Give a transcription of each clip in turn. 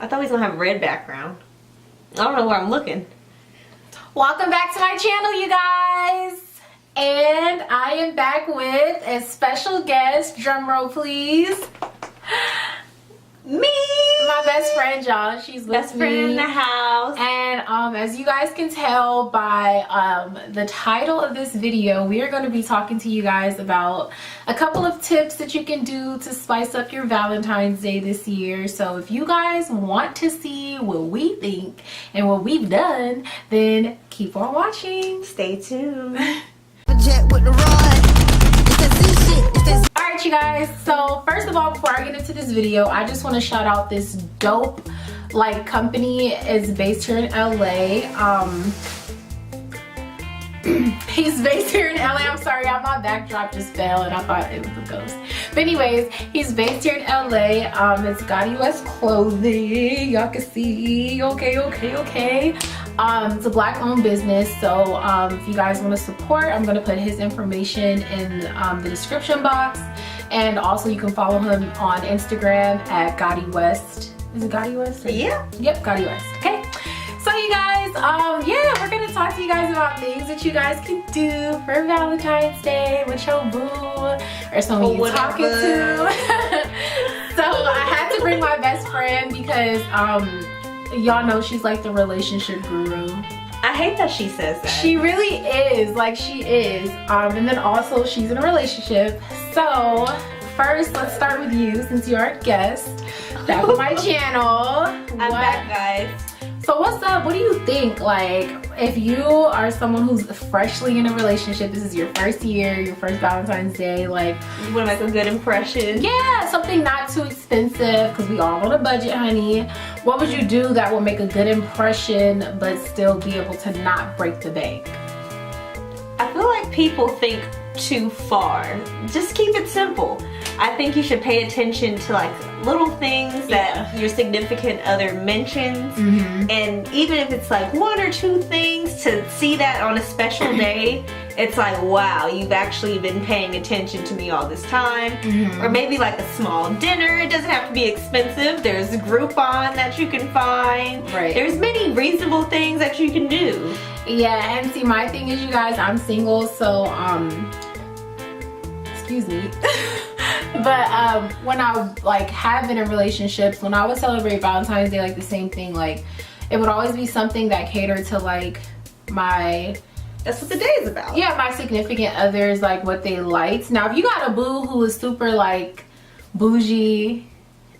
I thought we was gonna have a red background. I don't know where I'm looking. Welcome back to my channel, you guys. And I am back with a special guest. Drum roll, please. Me! My best friend, y'all. She's with Best friend in the house. And as you guys can tell by the title of this video, we are going to be talking to you guys about a couple of tips that you can do to spice up your Valentine's Day this year. So if you guys want to see what we think and what we've done, then keep on watching. Stay tuned. Jet with the rod. It's that Z shit. It's that Alright, you guys, so first of all, before I get into this video, I just want to shout out this dope company. Is based here in LA. He's based here in LA. I'm sorry, my backdrop just fell and I thought it was a ghost. But anyways, he's based here in LA. It's Gotti West Clothing. Y'all can see. Okay. It's a black owned business, so if you guys want to support, I'm going to put his information in the description box, and also you can follow him on Instagram at Gotti West. Is it Gotti West? Yeah. Yep, Gotti West. Okay. So you guys, yeah, we're gonna talk to you guys about things that you guys can do for Valentine's Day with your boo or someone you're talking to. So I had to bring my best friend because y'all know she's like the relationship guru. I hate that she says that. She really is, like she is. And then also she's in a relationship. So first, let's start with you since you're our guest back on my channel. I'm back, guys. So what's up? What do you think? Like, if you are someone who's freshly in a relationship, this is your first year, your first Valentine's Day, like, You want to make a good impression? yeah, something not too expensive because we all on a budget, honey. What would you do that will make a good impression but still be able to not break the bank? I feel like people think too far. Just keep it simple. I think you should pay attention to like little things that your significant other mentions, and even if it's like one or two things, to see that on a special day, it's like, wow, you've actually been paying attention to me all this time. Or maybe like a small dinner. It doesn't have to be expensive. There's a Groupon that you can find. Right. There's many reasonable things that you can do. Yeah, and see, my thing is, you guys, I'm single, so excuse me. But when I like have been in relationships, when I would celebrate Valentine's Day, like the same thing, like it would always be something that catered to like my, That's what the day is about. yeah, my significant others, like what they liked. Now if you got a boo who is super like bougie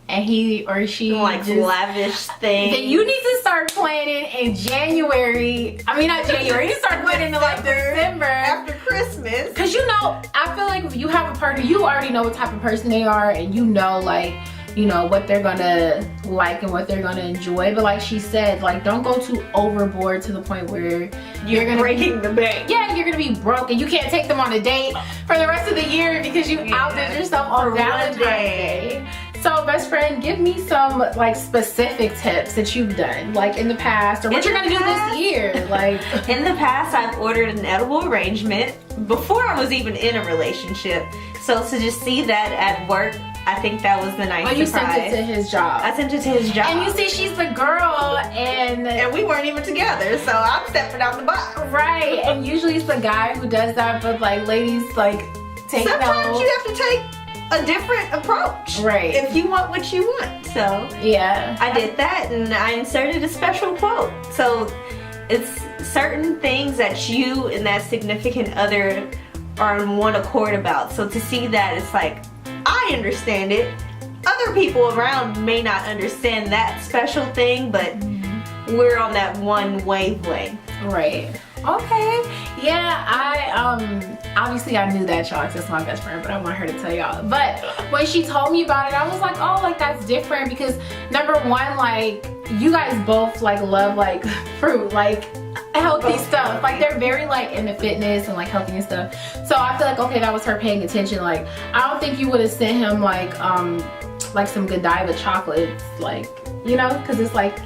and he or she Like just, lavish things. then you need to start planning in January. I mean, not January. You need to start planning in like December. After Christmas. Because you know, I feel like if you have a partner, you already know what type of person they are, and you know, like, you know, what they're gonna like and what they're gonna enjoy. But like she said, like, don't go too overboard to the point where you're gonna breaking the bank. Yeah, you're gonna be broke and you can't take them on a date for the rest of the year because you outdid yourself on Valentine's Day. So best friend, give me some like specific tips that you've done like in the past, or what you're gonna do this year. Like in the past, I've ordered an edible arrangement before I was even in a relationship. So to just see that at work, I think that was the nice surprise. You sent it to his job. I sent it to his job. And you see, she's the girl, and we weren't even together, so I'm stepping out the box. Right, and usually it's the guy who does that, but like ladies like take Sometimes note. you have to take a different approach. Right. If you want what you want. So yeah. I did that, and I inserted a special quote. So it's certain things that you and that significant other are on one accord about. So to see that, it's like, I understand it. Other people around may not understand that special thing, but we're on that one wavelength. Right. Okay. Yeah, I obviously I knew that, y'all, 'cause that's my best friend, but I want her to tell y'all. But when she told me about it, I was like, oh, like that's different, because number one, like you guys both like love like fruit, like healthy stuff. Like they're very like into fitness and like healthy and stuff. So I feel like, okay, that was her paying attention. Like I don't think you would have sent him like some Godiva chocolates, like, you know, because it's like,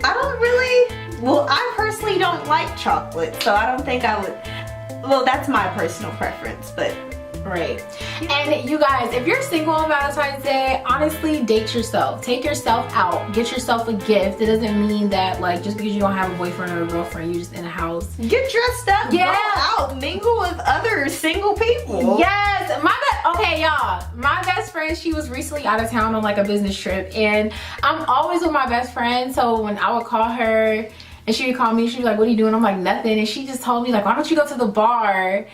I don't really, well, I personally don't like chocolate, so I don't think I would, well, that's my personal preference, but Right. And you guys, if you're single on Valentine's Day, honestly, date yourself. Take yourself out. Get yourself a gift. It doesn't mean that like just because you don't have a boyfriend or a girlfriend, you're just in a house. Get dressed up. Yeah. Go out. Mingle with other single people. Yes. Okay, y'all. My best friend, she was recently out of town on like a business trip, and I'm always with my best friend. So when I would call her and she would call me, she'd be like, "What are you doing?" I'm like, "Nothing." And she just told me like, "Why don't you go to the bar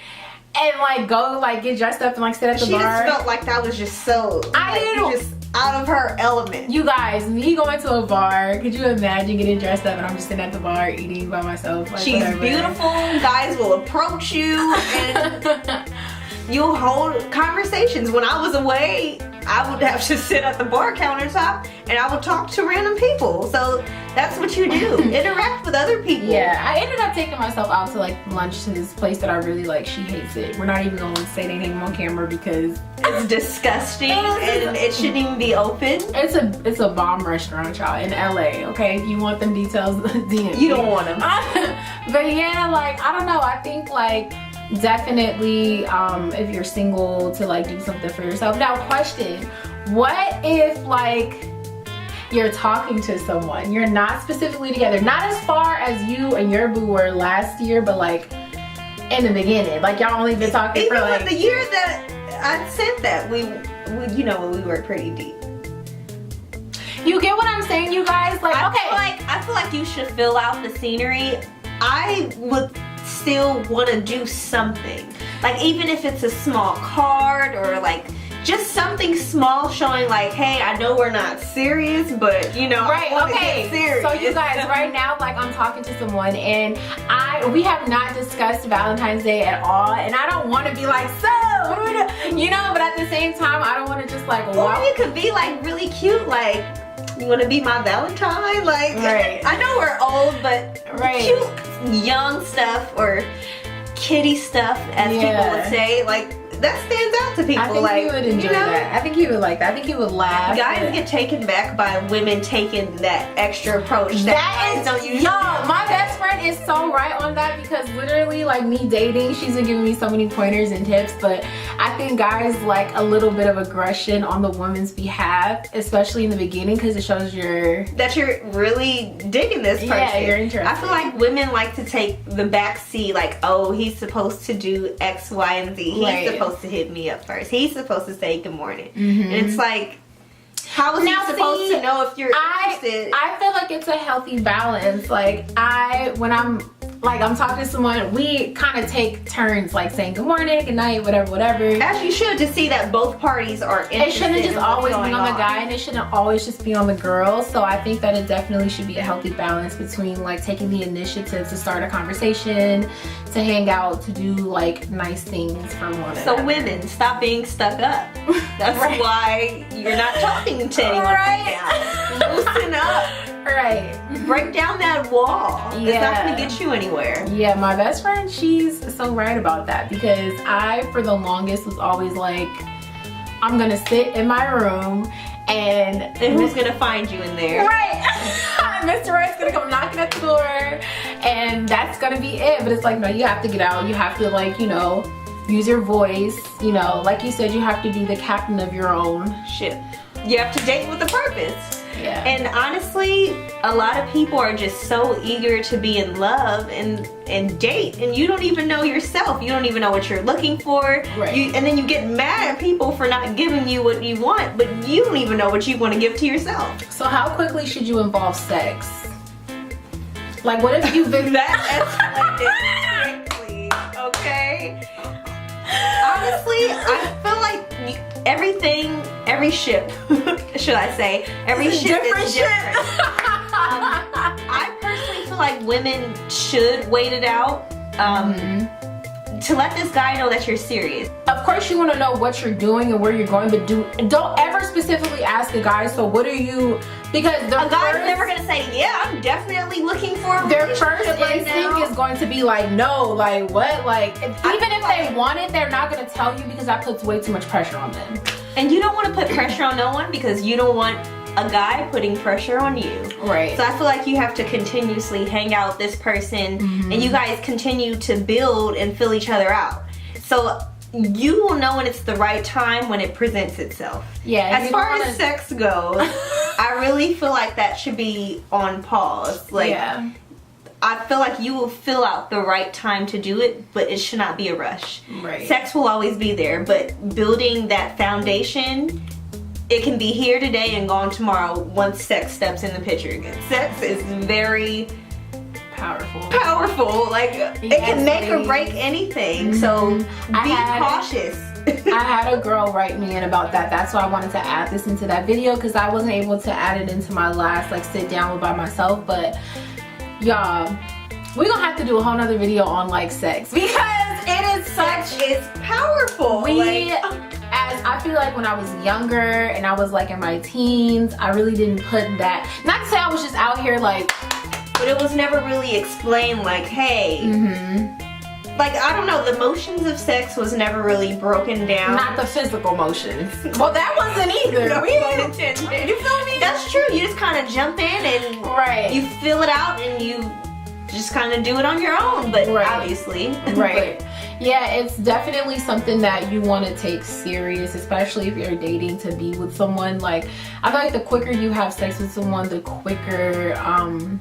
and like go like get dressed up and like sit at the bar?" She just felt like that was just so just out of her element. You guys, me going to a bar, could you imagine getting dressed up and I'm just sitting at the bar eating by myself? Like, she's whatever. beautiful. Guys will approach you and you'll hold conversations. When I was away, I would have to sit at the bar countertop and I would talk to random people. So that's what you do. Interact with other people. Yeah, I ended up taking myself out to like lunch to this place that I really like. She hates it. We're not even going to say anything on camera because it's disgusting and it shouldn't even be open. It's a bomb restaurant, y'all, in LA. Okay, if you want them details, DM. You don't want them. But yeah, like I don't know. I think like definitely if you're single to like do something for yourself. Now question, what if like you're talking to someone, you're not specifically together, not as far as you and your boo were last year, but like in the beginning, like y'all only been talking even for like the year that I said that we you know, we were pretty deep. You get what I'm saying, you guys? Like I feel like you should fill out the scenery. I would still want to do something, like even if it's a small card or like just something small showing like, hey, I know we're not serious, but you know, right, I okay. get serious. So you guys, right now, like I'm talking to someone and we have not discussed Valentine's Day at all, and I don't want to be like, so what do we do? You know, but at the same time, I don't want to just like walk. Or you could be like really cute, like, you want to be my Valentine? Like, right. I know we're old, but cute young stuff or kitty stuff, as people would say, like that stands out to people. I think like, he would enjoy that. I think he would like that. I think he would laugh. Guys get taken back by women taking that extra approach. That is, don't usually. Yo, my best friend is so right on that, because literally, like me dating, she's been giving me so many pointers and tips. But I think guys like a little bit of aggression on the woman's behalf, especially in the beginning, because it shows that you're really digging this person. Yeah, you're interested. I feel like women like to take the back seat, like, oh, he's supposed to do X, Y, and Z. He's supposed to hit me up first. He's supposed to say good morning. And it's like, how is he supposed to know if you're interested? I feel like it's a healthy balance. Like when I'm talking to someone, we kind of take turns like saying good morning, good night, whatever. As you should, to see that both parties are interested. It shouldn't just always be on the guy, and it shouldn't always just be on the girl. So I think that it definitely should be a healthy balance between like taking the initiative to start a conversation, to hang out, to do like nice things for one another. So women, stop being stuck up. That's why you're not talking to anyone right now. Loosen up. Right. Break down that wall. Yeah. It's not gonna get you anywhere. Yeah, my best friend, she's so right about that, because I, for the longest, was always like, I'm gonna sit in my room and who's gonna find you in there? Right. Mr. Right's gonna come knocking at the door and that's gonna be it. But it's like, no, you have to get out. You have to, like, you know, use your voice. You know, like you said, you have to be the captain of your own ship. You have to date with a purpose. Yeah. And honestly, a lot of people are just so eager to be in love and date, and you don't even know yourself. You don't even know what you're looking for. Right. And then you get mad at people for not giving you what you want, but you don't even know what you want to give to yourself. So how quickly should you involve sex? Like, what if you've been that escalated quickly, okay? Honestly, I feel like every ship, should I say, every ship is different. I personally feel like women should wait it out to let this guy know that you're serious. Of course you want to know what you're doing and where you're going, but don't ever specifically ask a guy, so what are you, because a guy's never gonna say, yeah, I'm definitely looking for a their first right instinct now. is going to be like, no, like what, like even if they want it, they're not going to tell you, because that puts way too much pressure on them. And you don't want to put pressure on no one, because you don't want a guy putting pressure on you. Right. So I feel like you have to continuously hang out with this person and you guys continue to build and fill each other out. So you will know when it's the right time when it presents itself. Yeah. As far as sex goes, I really feel like that should be on pause. Like, yeah. I feel like you will fill out the right time to do it, but it should not be a rush. Right. Sex will always be there, but building that foundation, it can be here today and gone tomorrow once sex steps in the picture again. Sex is very powerful. Like, it can make or break anything. So be cautious. I had a girl write me in about that. That's why I wanted to add this into that video, because I wasn't able to add it into my last like sit down by myself. But y'all, we're gonna have to do a whole nother video on like sex, because it is such, it's powerful. As I feel like when I was younger and I was like in my teens, I really didn't put that, not to say I was just out here like, but it was never really explained like, hey, like, I don't know, the motions of sex was never really broken down. Not the physical motions. Well, that wasn't either. No pun intended. You feel me? That's true. You just kind of jump in and you feel it out and you just kind of do it on your own, but obviously. Right. Yeah, it's definitely something that you want to take serious, especially if you're dating, to be with someone. Like, I feel like the quicker you have sex with someone, the quicker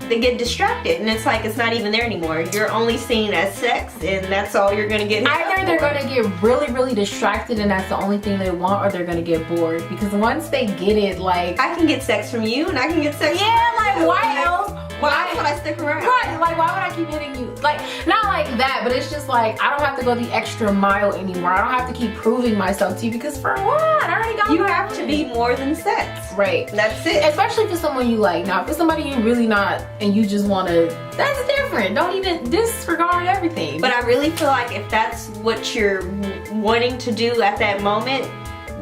they get distracted, and it's like it's not even there anymore. You're only seen as sex, and that's all you're gonna get. Either they're gonna get really distracted and that's the only thing they want, or they're gonna get bored, because once they get it, like, I can get sex from you and I can get sex from you. Like, why else? Why would I stick around? Right, like, why would I keep hitting you? Like, not like that, but it's just like, I don't have to go the extra mile anymore. I don't have to keep proving myself to you, because for what? I already got. You have to be more than sex. Right. That's it. Especially for someone you like. Now, if it's somebody you really not and you just want to, that's different. Don't even disregard everything. But I really feel like if that's what you're wanting to do at that moment,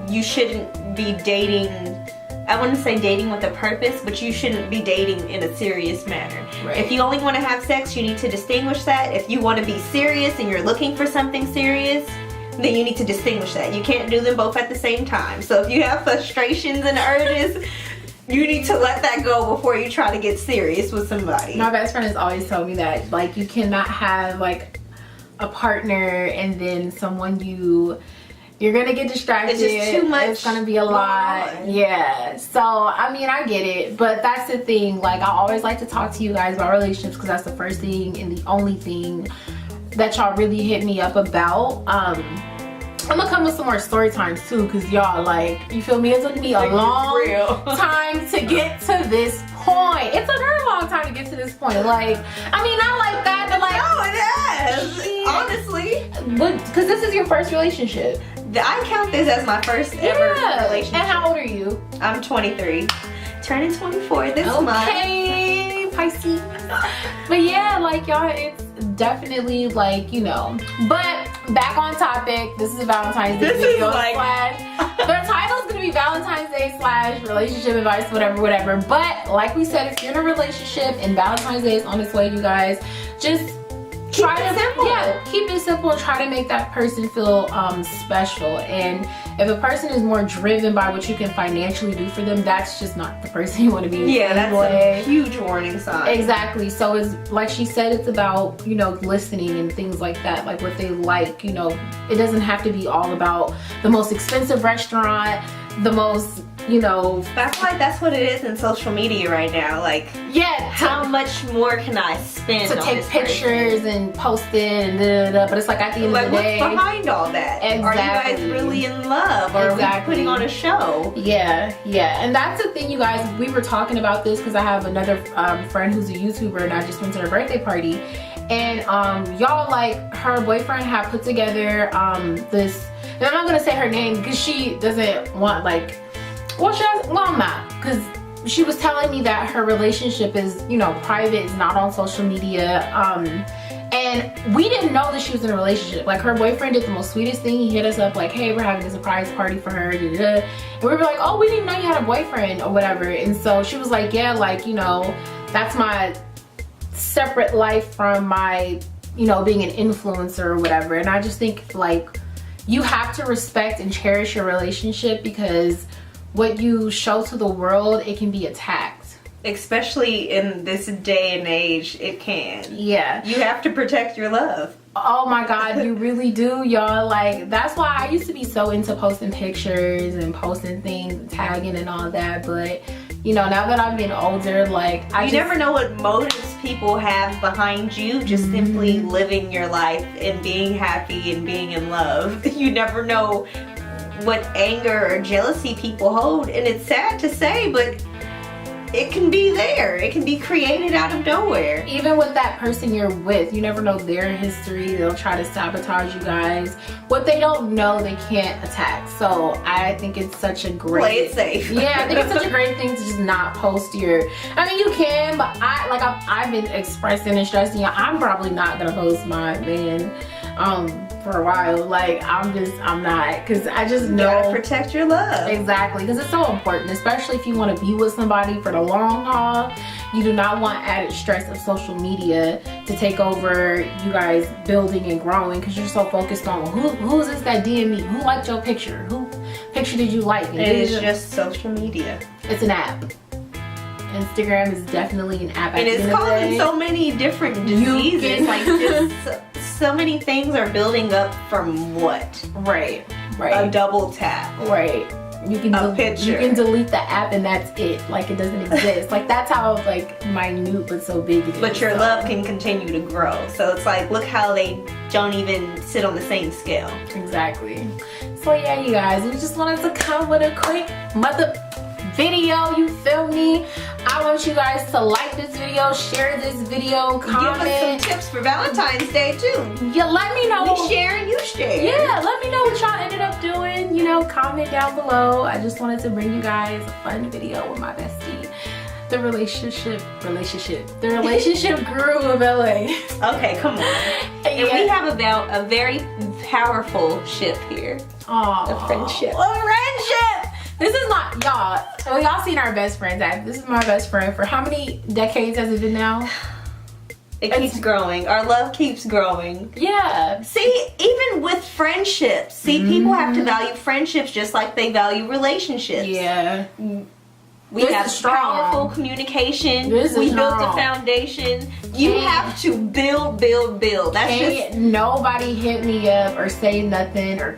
you shouldn't be dating. I wouldn't say dating with a purpose, but you shouldn't be dating in a serious manner. Right. If you only want to have sex, you need to distinguish that. If you want to be serious and you're looking for something serious, then you need to distinguish that. You can't do them both at the same time. So if you have frustrations and urges, you need to let that go before you try to get serious with somebody. My best friend has always told me that, like, you cannot have like a partner and then someone you're gonna get distracted. It's just too much. It's gonna be a lot. Yeah. So, I mean, I get it. But that's the thing. Like, I always like to talk to you guys about relationships, because that's the first thing and the only thing that y'all really hit me up about. I'm gonna come with some more story times too, because y'all, like, you feel me? It took me a long time to get to this point. It's a very long time to get to this point. Like, I mean, not like that, but like, no, it has. Honestly. Because this is your first relationship. I count this as my first ever relationship. And how old are you? I'm 23. Turning 24 this month. Okay, Pisces. But yeah, like, y'all, it's definitely like, you know. But back on topic. This is a Valentine's Day video the title's gonna be Valentine's Day / relationship advice, whatever. But like we said, if you're in a relationship and Valentine's Day is on its way, you guys, just try to keep it simple and try to make that person feel special. And if a person is more driven by what you can financially do for them, that's just not the person you want to be with. Yeah, that's a huge warning sign. Exactly. So it's like she said, it's about, you know, listening and things like that, like what they like. You know, it doesn't have to be all about the most expensive restaurant, the most, you know. I feel like that's what it is in social media right now. Like, how much more can I spend to on take this pictures person? And post it and da-da-da. But it's like, at the end of the day, what's behind all that? Exactly. Are you guys really in love, or are we putting on a show? Yeah. And that's the thing, you guys. We were talking about this because I have another friend who's a YouTuber, and I just went to her birthday party, and y'all, like, her boyfriend had put together this. And I'm not gonna say her name because she doesn't want, like, I'm not, because she was telling me that her relationship is, you know, private, is not on social media, and we didn't know that she was in a relationship. Like, her boyfriend did the most sweetest thing. He hit us up like, hey, we're having a surprise party for her, and we were like, oh, we didn't know you had a boyfriend or whatever. And so she was like, yeah, like, you know, that's my separate life from my, you know, being an influencer or whatever. And I just think, like, you have to respect and cherish your relationship, because what you show to the world, it can be attacked. Especially in this day and age, it can. Yeah. You have to protect your love. Oh my god, you really do, y'all. Like, that's why I used to be so into posting pictures and posting things and tagging and all that, but you know, now that I'm getting older, like, you never know what motives people have behind you, just simply living your life and being happy and being in love. You never know what anger or jealousy people hold, and it's sad to say, but it can be there. It can be created out of nowhere. Even with that person you're with, you never know their history. They'll try to sabotage you guys. What they don't know, they can't attack. So I think it's such a great... Play it safe. Yeah, I think it's such a great thing to just not post your... I mean, you can, but I've been expressing and stressing, you know, I'm probably not gonna post my man for a while. Like, I'm not, because I just know... You gotta protect your love. Exactly, because it's so important, especially if you want to be with somebody for the long haul. You do not want added stress of social media to take over you guys building and growing, because you're so focused on who's this that DM me, who liked your picture, who picture did you like? And it is just social media. It's an app. Instagram is definitely an app. And it's causing so many different diseases. Like, just so many things are building up from what? Right. A double tap. Right. You can picture. You can delete the app and that's it. Like, it doesn't exist. Like, that's how like minute but so big it is. But your love can continue to grow. So it's like, look how they don't even sit on the same scale. Exactly. So yeah, you guys, we just wanted to come with a quick video, you feel me? I want you guys to like this video, share this video, comment. Give us some tips for Valentine's Day too. Yeah, let me know. We share and you share. Yeah, let me know what y'all ended up doing. You know, comment down below. I just wanted to bring you guys a fun video with my bestie. The relationship guru of LA. Okay, come on. And we have a very powerful ship here. Aww. A friendship. A friendship! This is not, y'all, well, y'all seen our best friends act. This is my best friend for how many decades has it been now? It keeps growing. Our love keeps growing. Yeah. See, even with friendships, people have to value friendships just like they value relationships. Yeah. We have powerful communication. We built a foundation. You have to build. That's just... nobody hit me up or say nothing or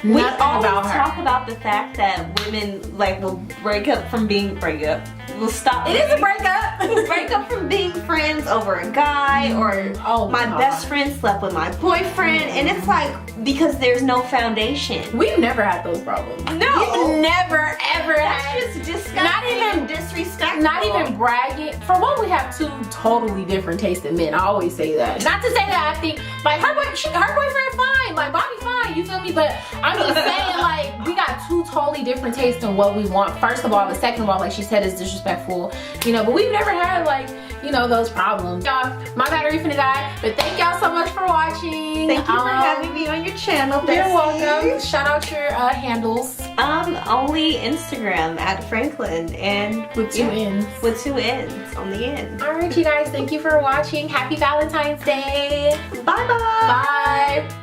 we nothing always about her. talk about the fact that women like will break up from being We'll stop. It is a breakup. We'll break up from being friends over a guy, or my best friend slept with my boyfriend, and it's like, because there's no foundation. We've never had those problems. No, we've never ever That's had. just disgusting. Not even disrespectful. Not even bragging. For one, we have two totally different tasting men. I always say that. Not to say that I think like her boyfriend fine, like Bobby fine. You feel me? But I'm just saying, like, we got two totally different tastes in what we want. First of all, and second of all, like she said, is disrespectful. You know, but we've never had like, you know, those problems. Y'all, my battery finna die. But thank y'all so much for watching. Thank you for having me on your channel, Bessie. You're welcome. Shout out your handles. Only Instagram at Franklin, and with two N's. With two N's on the end. Alright, you guys, thank you for watching. Happy Valentine's Day. Bye-bye. Bye.